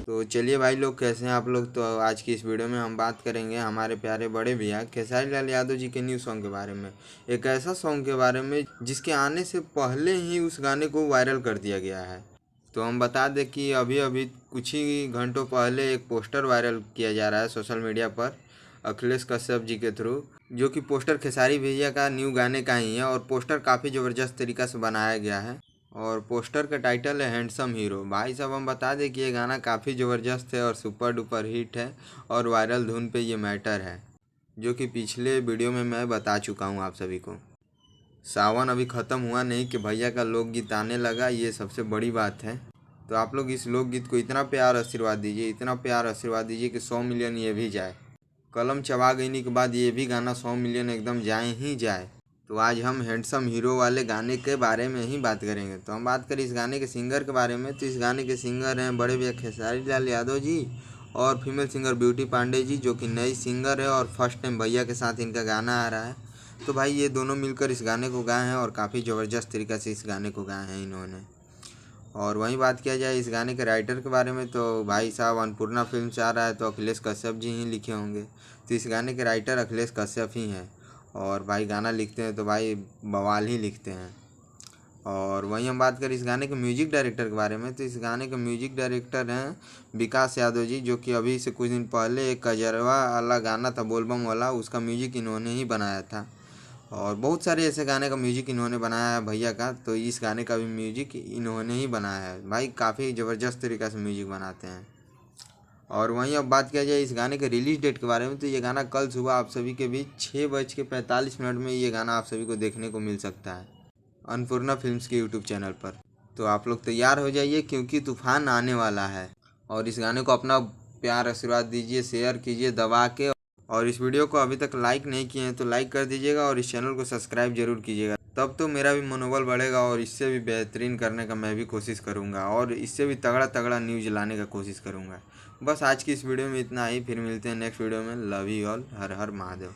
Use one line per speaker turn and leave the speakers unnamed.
तो चलिए भाई लोग, कैसे हैं आप लोग। तो आज की इस वीडियो में हम बात करेंगे हमारे प्यारे बड़े भैया खेसारी लाल यादव जी के न्यू सॉन्ग के बारे में। एक ऐसा सॉन्ग के बारे में जिसके आने से पहले ही उस गाने को वायरल कर दिया गया है। तो हम बता दें कि अभी अभी कुछ ही घंटों पहले एक पोस्टर वायरल किया जा रहा है सोशल मीडिया पर अखिलेश कश्यप जी के थ्रू, जो कि पोस्टर खेसारी भैया का न्यू गाने का ही है। और पोस्टर काफ़ी ज़बरदस्त तरीक़ा से बनाया गया है और पोस्टर का टाइटल है हैंडसम हीरो। भाई साहब हम बता दें कि ये गाना काफ़ी ज़बरदस्त है और सुपर डुपर हिट है और वायरल धुन पे ये मैटर है, जो कि पिछले वीडियो में मैं बता चुका हूँ आप सभी को। सावन अभी ख़त्म हुआ नहीं कि भैया का लोकगीत आने लगा, ये सबसे बड़ी बात है। तो आप लोग इस लोकगीत को इतना प्यार आशीर्वाद दीजिए, इतना प्यार आशीर्वाद दीजिए कि 100 मिलियन ये भी जाए। कलम चबा गईनी के बाद ये भी गाना 100 मिलियन एकदम जाए ही जाए। तो आज हम हैंडसम हीरो वाले गाने के बारे में ही बात करेंगे। तो हम बात करें इस गाने के सिंगर के बारे में, तो इस गाने के सिंगर हैं बड़े भैया खेसारी लाल यादव जी और female singer beauty Pandey ji, जो कि नई सिंगर है और फर्स्ट टाइम भैया के साथ इनका गाना आ रहा है। तो भाई ये दोनों मिलकर इस गाने को गाए हैं और काफ़ी ज़बरदस्त तरीक़े से इस गाने को गाए हैं इन्होंने। और वहीं बात किया जाए इस गाने के राइटर के बारे में, तो भाई साहब अन्नपूर्णा फिल्म से आ रहा है तो अखिलेश कश्यप जी ही लिखे होंगे। तो इस गाने के राइटर अखिलेश कश्यप ही हैं और भाई गाना लिखते हैं तो भाई बवाल ही लिखते हैं। और वहीं हम बात करें इस गाने के म्यूजिक डायरेक्टर के बारे में, तो इस गाने के म्यूजिक डायरेक्टर हैं विकास यादव जी, जो कि अभी से कुछ दिन पहले एक कजरवा वाला गाना था बोलबम वाला, उसका म्यूजिक इन्होंने ही बनाया था। और बहुत सारे ऐसे गाने का म्यूजिक इन्होंने बनाया है भैया का, तो इस गाने का भी म्यूजिक इन्होंने ही बनाया है। भाई काफ़ी ज़बरदस्त तरीक़े से म्यूजिक बनाते हैं। और वहीं अब बात किया जाए इस गाने के रिलीज डेट के बारे में, तो ये गाना कल सुबह आप सभी के बीच 6:45 में ये गाना आप सभी को देखने को मिल सकता है अन्नपूर्णा फिल्म्स के यूट्यूब चैनल पर। तो आप लोग तैयार हो जाइए क्योंकि तूफान आने वाला है। और इस गाने को अपना प्यार आशीर्वाद दीजिए, शेयर कीजिए दबा के। और इस वीडियो को अभी तक लाइक नहीं किए हैं तो लाइक कर दीजिएगा और इस चैनल को सब्सक्राइब जरूर कीजिएगा, तब तो मेरा भी मनोबल बढ़ेगा और इससे भी बेहतरीन करने का मैं भी कोशिश करूँगा और इससे भी तगड़ा तगड़ा न्यूज़ लाने का कोशिश करूँगा। बस आज की इस वीडियो में इतना ही, फिर मिलते हैं नेक्स्ट वीडियो में। Love you all, her her Mahadev.